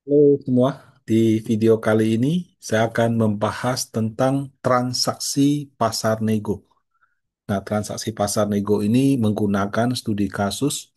Halo semua, di video kali ini saya akan membahas tentang transaksi pasar nego. Nah, transaksi pasar nego ini menggunakan studi kasus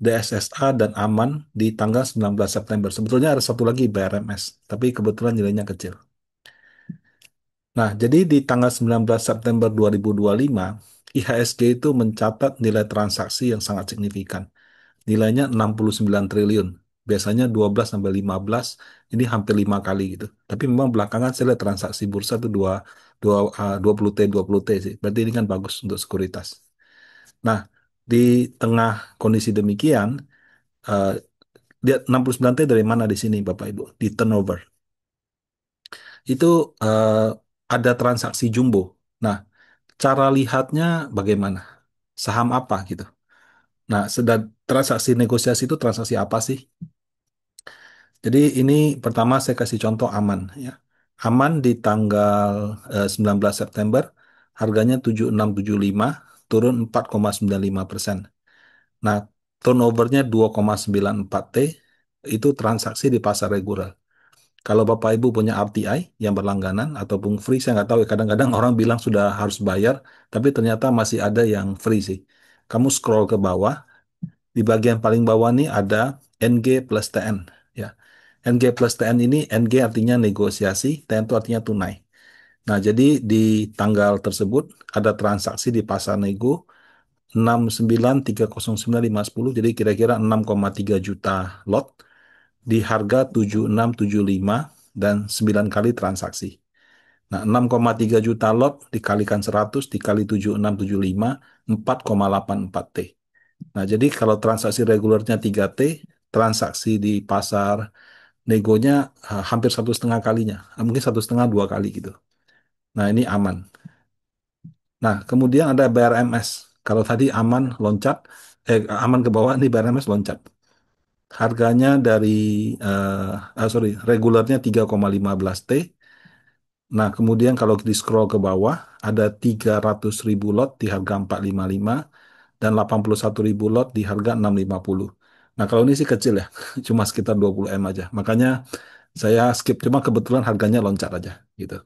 DSSA dan Aman di tanggal 19 September. Sebetulnya ada satu lagi BRMS, tapi kebetulan nilainya kecil. Nah, jadi di tanggal 19 September 2025, IHSG itu mencatat nilai transaksi yang sangat signifikan. Nilainya 69 triliun. Biasanya 12 sampai 15, ini hampir 5 kali gitu. Tapi memang belakangan saya lihat transaksi bursa itu 20T, 20T sih. Berarti ini kan bagus untuk sekuritas. Nah, di tengah kondisi demikian, eh, lihat 69T dari mana di sini Bapak Ibu? Di turnover. Itu eh, ada transaksi jumbo. Nah, cara lihatnya bagaimana? Saham apa gitu? Nah, sedang transaksi negosiasi itu transaksi apa sih? Jadi ini pertama saya kasih contoh aman ya. Aman di tanggal 19 September harganya 7675 turun 4,95%. Nah, turnovernya 2,94 T itu transaksi di pasar reguler. Kalau Bapak Ibu punya RTI yang berlangganan ataupun free, saya nggak tahu ya. Kadang-kadang orang bilang sudah harus bayar, tapi ternyata masih ada yang free sih. Kamu scroll ke bawah, di bagian paling bawah nih ada NG plus TN. Ya. NG plus TN ini, NG artinya negosiasi, TN itu artinya tunai. Nah, jadi di tanggal tersebut ada transaksi di pasar nego 69309510, jadi kira-kira 6,3 juta lot di harga 7675 dan 9 kali transaksi. Nah, 6,3 juta lot dikalikan 100 dikali 7675, 4,84 T. Nah, jadi kalau transaksi regulernya 3T, transaksi di pasar negonya hampir 1,5 kalinya. Mungkin 1,5 2 kali gitu. Nah, ini aman. Nah, kemudian ada BRMS. Kalau tadi aman loncat, aman ke bawah, ini BRMS loncat. Harganya dari, regulernya 3,15 T. Nah, kemudian kalau di scroll ke bawah, ada 300.000 lot di harga 455 dan 81.000 lot di harga 650. Nah, kalau ini sih kecil ya, cuma sekitar 20 M aja. Makanya saya skip, cuma kebetulan harganya loncat aja gitu.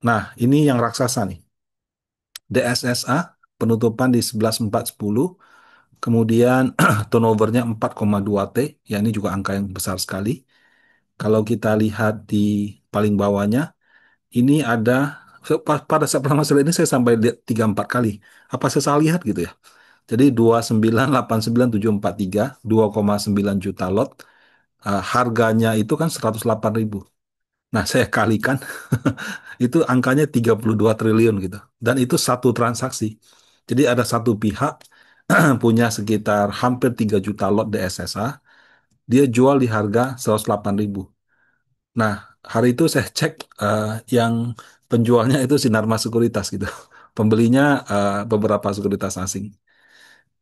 Nah, ini yang raksasa nih. DSSA penutupan di 11.410, kemudian turnovernya 4,2 T, ya ini juga angka yang besar sekali. Kalau kita lihat di paling bawahnya, ini ada pada saat pertama kali ini saya sampai lihat 3 4 kali. Apa saya salah lihat gitu ya? Jadi 2989743, 2,9 juta lot. Harganya itu kan 108.000. Nah, saya kalikan itu angkanya 32 triliun gitu. Dan itu satu transaksi. Jadi ada satu pihak punya sekitar hampir 3 juta lot DSSA, dia jual di harga 108.000. Nah, hari itu saya cek, yang penjualnya itu Sinarmas Sekuritas gitu. Pembelinya beberapa sekuritas asing.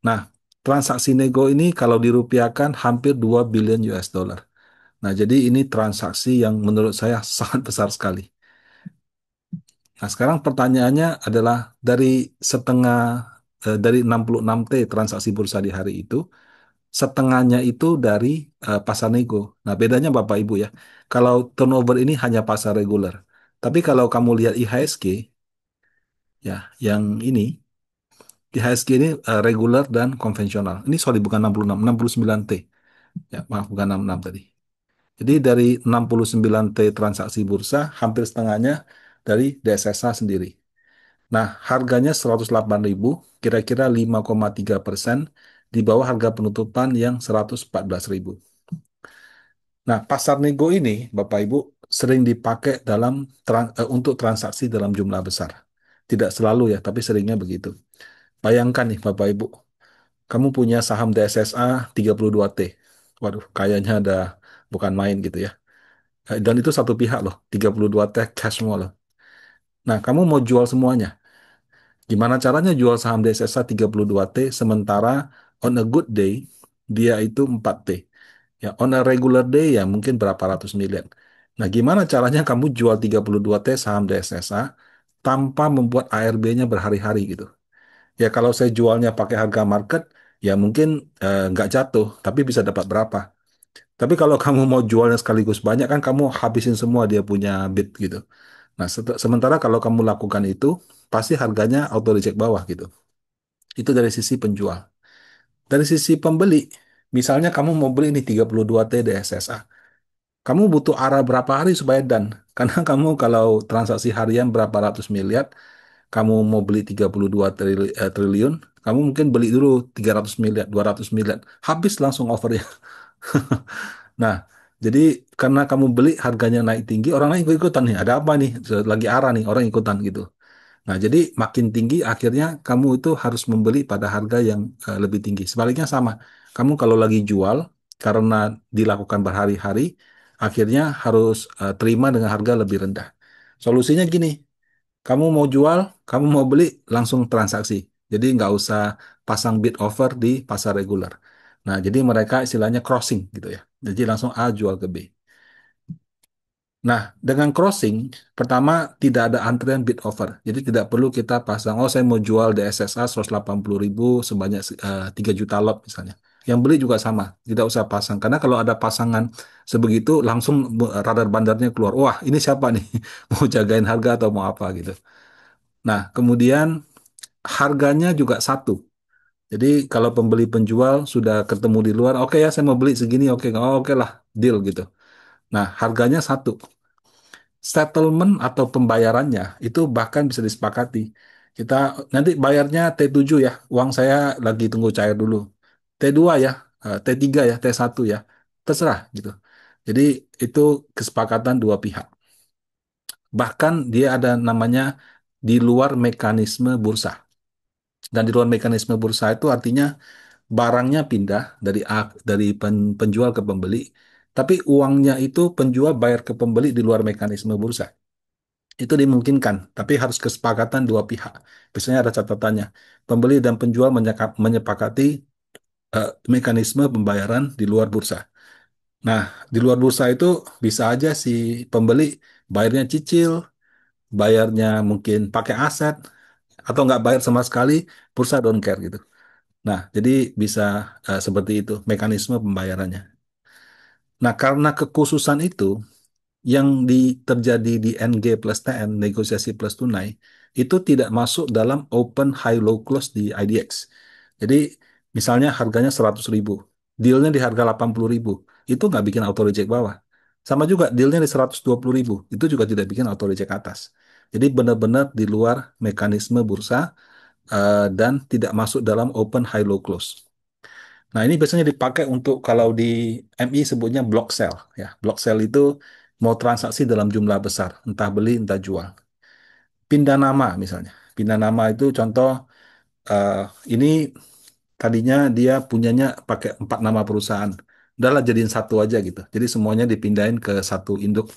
Nah, transaksi nego ini kalau dirupiahkan hampir 2 billion US dollar. Nah, jadi ini transaksi yang menurut saya sangat besar sekali. Nah, sekarang pertanyaannya adalah dari setengah, dari 66T transaksi bursa di hari itu, setengahnya itu dari pasar nego. Nah, bedanya Bapak Ibu ya. Kalau turnover ini hanya pasar reguler. Tapi kalau kamu lihat IHSG, ya, yang ini, IHSG ini reguler dan konvensional. Ini sorry bukan 66, 69T. Ya, maaf bukan 66 tadi. Jadi dari 69T transaksi bursa, hampir setengahnya dari DSSA sendiri. Nah, harganya 108.000, kira-kira 5,3% di bawah harga penutupan yang 114.000. Nah, pasar nego ini, Bapak Ibu, sering dipakai untuk transaksi dalam jumlah besar. Tidak selalu ya, tapi seringnya begitu. Bayangkan nih, Bapak Ibu, kamu punya saham DSSA 32T. Waduh, kayaknya ada bukan main gitu ya. Dan itu satu pihak loh, 32T cash semua loh. Nah, kamu mau jual semuanya. Gimana caranya jual saham DSSA 32T sementara on a good day dia itu 4T. Ya, on a regular day ya mungkin berapa ratus miliar. Nah, gimana caranya kamu jual 32T saham DSSA tanpa membuat ARB-nya berhari-hari gitu. Ya, kalau saya jualnya pakai harga market, ya mungkin nggak jatuh, tapi bisa dapat berapa. Tapi kalau kamu mau jualnya sekaligus banyak kan kamu habisin semua dia punya bid gitu. Nah, sementara kalau kamu lakukan itu, pasti harganya auto reject bawah gitu. Itu dari sisi penjual. Dari sisi pembeli, misalnya kamu mau beli ini 32T DSSA. Kamu butuh arah berapa hari supaya dan? Karena kamu kalau transaksi harian berapa ratus miliar, kamu mau beli 32 triliun, kamu mungkin beli dulu 300 miliar, 200 miliar. Habis langsung overnya. Nah, jadi karena kamu beli harganya naik tinggi, orang lain ikut-ikutan nih. Ada apa nih? Lagi arah nih, orang ikutan gitu. Nah, jadi makin tinggi akhirnya kamu itu harus membeli pada harga yang lebih tinggi. Sebaliknya sama. Kamu kalau lagi jual karena dilakukan berhari-hari, akhirnya harus terima dengan harga lebih rendah. Solusinya gini, kamu mau jual, kamu mau beli, langsung transaksi. Jadi nggak usah pasang bid offer di pasar reguler. Nah, jadi mereka istilahnya crossing gitu ya. Jadi langsung A jual ke B. Nah, dengan crossing, pertama tidak ada antrian bid offer. Jadi tidak perlu kita pasang, oh saya mau jual DSSA 180.000 sebanyak 3 juta lot misalnya. Yang beli juga sama, tidak usah pasang. Karena kalau ada pasangan sebegitu, langsung radar bandarnya keluar. Wah, ini siapa nih? Mau jagain harga atau mau apa gitu. Nah, kemudian harganya juga satu. Jadi kalau pembeli penjual sudah ketemu di luar, oke ya saya mau beli segini, oke, oh, oke lah, deal gitu. Nah, harganya satu. Settlement atau pembayarannya itu bahkan bisa disepakati. Kita nanti bayarnya T7 ya, uang saya lagi tunggu cair dulu. T2 ya, T3 ya, T1 ya, terserah gitu. Jadi itu kesepakatan dua pihak. Bahkan dia ada namanya di luar mekanisme bursa. Dan di luar mekanisme bursa itu artinya barangnya pindah dari dari penjual ke pembeli, tapi uangnya itu penjual bayar ke pembeli di luar mekanisme bursa. Itu dimungkinkan, tapi harus kesepakatan dua pihak. Biasanya ada catatannya. Pembeli dan penjual menyepakati mekanisme pembayaran di luar bursa. Nah, di luar bursa itu bisa aja si pembeli bayarnya cicil, bayarnya mungkin pakai aset, atau nggak bayar sama sekali, bursa don't care gitu. Nah, jadi bisa seperti itu mekanisme pembayarannya. Nah, karena kekhususan itu, yang terjadi di NG plus TN, negosiasi plus tunai, itu tidak masuk dalam open high low close di IDX. Jadi, misalnya harganya 100.000, dealnya di harga 80.000, itu nggak bikin auto reject bawah. Sama juga dealnya di 120.000, itu juga tidak bikin auto reject atas. Jadi benar-benar di luar mekanisme bursa dan tidak masuk dalam open high low close. Nah, ini biasanya dipakai untuk kalau di MI sebutnya block sell ya. Block sell itu mau transaksi dalam jumlah besar, entah beli entah jual. Pindah nama misalnya. Pindah nama itu contoh eh, ini tadinya dia punyanya pakai 4 nama perusahaan. Udahlah jadiin satu aja gitu. Jadi semuanya dipindahin ke satu induk.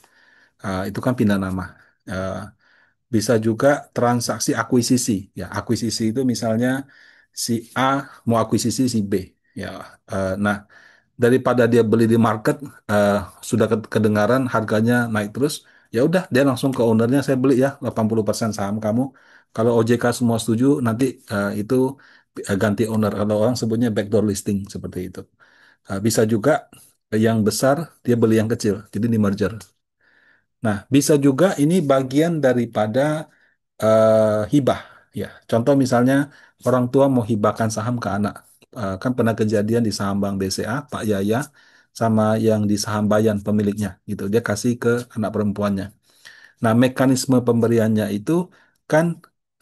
Itu kan pindah nama. Eh, Bisa juga transaksi akuisisi. Ya, akuisisi itu misalnya si A mau akuisisi si B. Ya, nah daripada dia beli di market eh, sudah kedengaran harganya naik terus, ya udah dia langsung ke ownernya saya beli ya 80% saham kamu. Kalau OJK semua setuju nanti itu ganti owner. Kalau orang sebutnya backdoor listing seperti itu. Bisa juga yang besar dia beli yang kecil, jadi di merger. Nah, bisa juga ini bagian daripada hibah. Ya, contoh misalnya orang tua mau hibahkan saham ke anak. Kan pernah kejadian di saham Bank BCA, Pak Yaya, sama yang di saham Bayan pemiliknya, gitu. Dia kasih ke anak perempuannya. Nah, mekanisme pemberiannya itu kan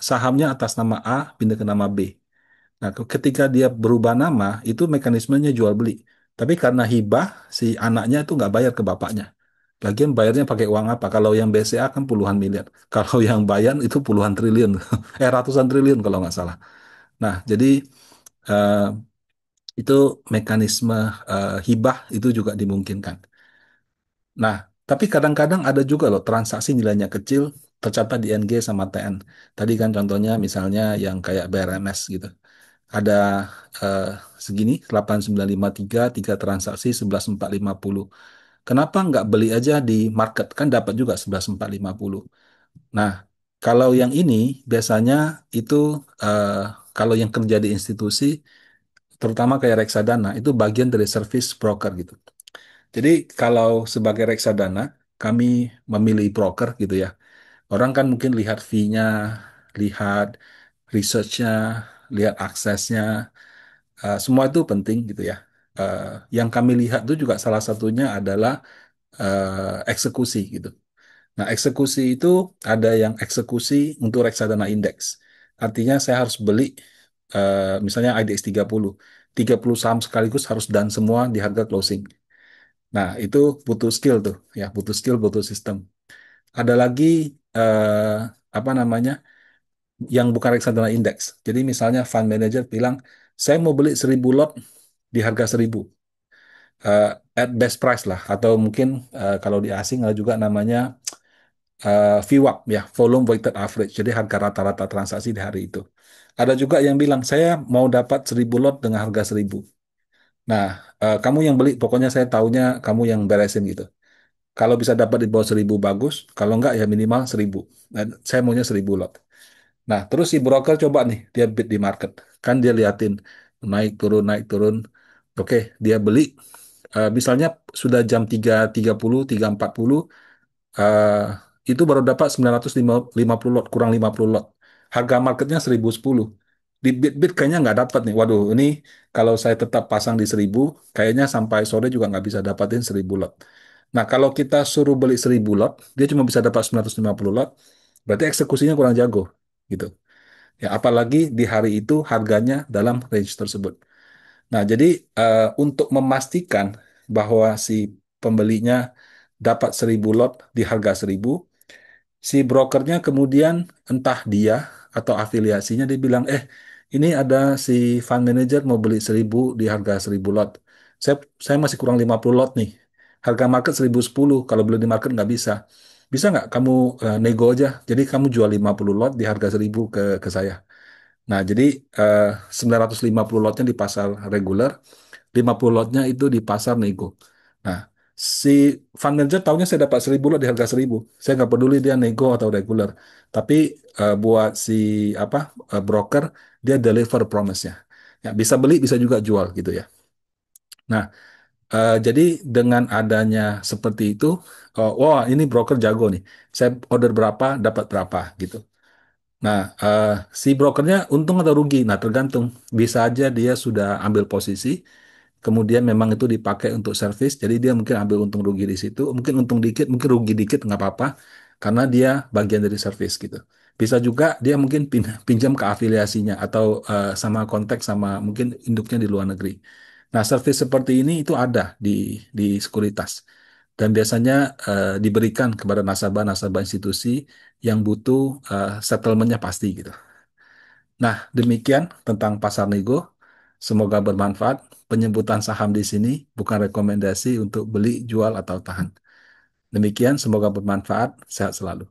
sahamnya atas nama A pindah ke nama B. Nah, ketika dia berubah nama, itu mekanismenya jual beli. Tapi karena hibah, si anaknya itu nggak bayar ke bapaknya. Lagian bayarnya pakai uang apa? Kalau yang BCA kan puluhan miliar. Kalau yang Bayan itu puluhan triliun. Ratusan triliun kalau nggak salah. Nah, jadi eh, itu mekanisme hibah itu juga dimungkinkan. Nah, tapi kadang-kadang ada juga loh transaksi nilainya kecil tercatat di NG sama TN. Tadi kan contohnya misalnya yang kayak BRMS gitu. Ada eh, segini 8953 tiga transaksi 11.450. Kenapa nggak beli aja di market kan dapat juga 11.450. Nah, kalau yang ini biasanya itu eh, kalau yang kerja di institusi terutama kayak reksadana itu bagian dari service broker gitu. Jadi kalau sebagai reksadana, kami memilih broker gitu ya. Orang kan mungkin lihat fee-nya, lihat research-nya, lihat aksesnya, semua itu penting gitu ya. Eh, yang kami lihat itu juga salah satunya adalah eksekusi gitu. Nah, eksekusi itu ada yang eksekusi untuk reksadana indeks. Artinya saya harus beli misalnya IDX 30 saham sekaligus harus dan semua di harga closing. Nah, itu butuh skill tuh, ya, butuh skill, butuh sistem. Ada lagi eh, apa namanya yang bukan reksadana indeks. Jadi misalnya fund manager bilang, saya mau beli 1.000 lot di harga 1.000 eh, at best price lah, atau mungkin kalau di asing ada juga namanya VWAP ya, volume weighted average. Jadi harga rata-rata transaksi di hari itu. Ada juga yang bilang saya mau dapat 1.000 lot dengan harga 1.000. Nah, kamu yang beli, pokoknya saya taunya kamu yang beresin gitu. Kalau bisa dapat di bawah 1.000 bagus, kalau enggak ya minimal 1.000. Dan saya maunya 1.000 lot. Nah, terus si broker coba nih, dia bid di market. Kan dia liatin naik turun, naik turun. Oke, dia beli. Misalnya sudah jam 3.30, 3.40, eh, itu baru dapat 950 lot, kurang 50 lot. Harga marketnya 1.010. Di bid-bid kayaknya nggak dapat nih. Waduh, ini kalau saya tetap pasang di 1.000, kayaknya sampai sore juga nggak bisa dapatin 1.000 lot. Nah, kalau kita suruh beli 1.000 lot, dia cuma bisa dapat 950 lot, berarti eksekusinya kurang jago. Gitu. Ya, apalagi di hari itu harganya dalam range tersebut. Nah, jadi untuk memastikan bahwa si pembelinya dapat 1.000 lot di harga 1.000, si brokernya kemudian entah dia atau afiliasinya dia bilang, ini ada si fund manager mau beli 1.000 di harga 1.000 lot. Saya masih kurang 50 lot nih. Harga market 1.010, kalau beli di market nggak bisa. Bisa nggak kamu nego aja? Jadi kamu jual 50 lot di harga 1.000 ke saya. Nah, jadi eh, 950 lotnya di pasar reguler, 50 lotnya itu di pasar nego. Nah, si fund manager tahunya saya dapat 1.000 lot di harga 1.000. Saya nggak peduli dia nego atau reguler. Tapi buat si apa broker, dia deliver promise-nya. Ya, bisa beli, bisa juga jual gitu ya. Nah, jadi dengan adanya seperti itu, wah ini broker jago nih. Saya order berapa, dapat berapa gitu. Nah, si brokernya untung atau rugi? Nah, tergantung. Bisa aja dia sudah ambil posisi, kemudian memang itu dipakai untuk servis, jadi dia mungkin ambil untung rugi di situ, mungkin untung dikit, mungkin rugi dikit, nggak apa-apa, karena dia bagian dari servis gitu. Bisa juga dia mungkin pinjam ke afiliasinya, atau sama kontak sama mungkin induknya di luar negeri. Nah, servis seperti ini itu ada di sekuritas. Dan biasanya diberikan kepada nasabah-nasabah institusi yang butuh settlementnya pasti gitu. Nah, demikian tentang pasar nego. Semoga bermanfaat. Penyebutan saham di sini bukan rekomendasi untuk beli, jual, atau tahan. Demikian, semoga bermanfaat. Sehat selalu.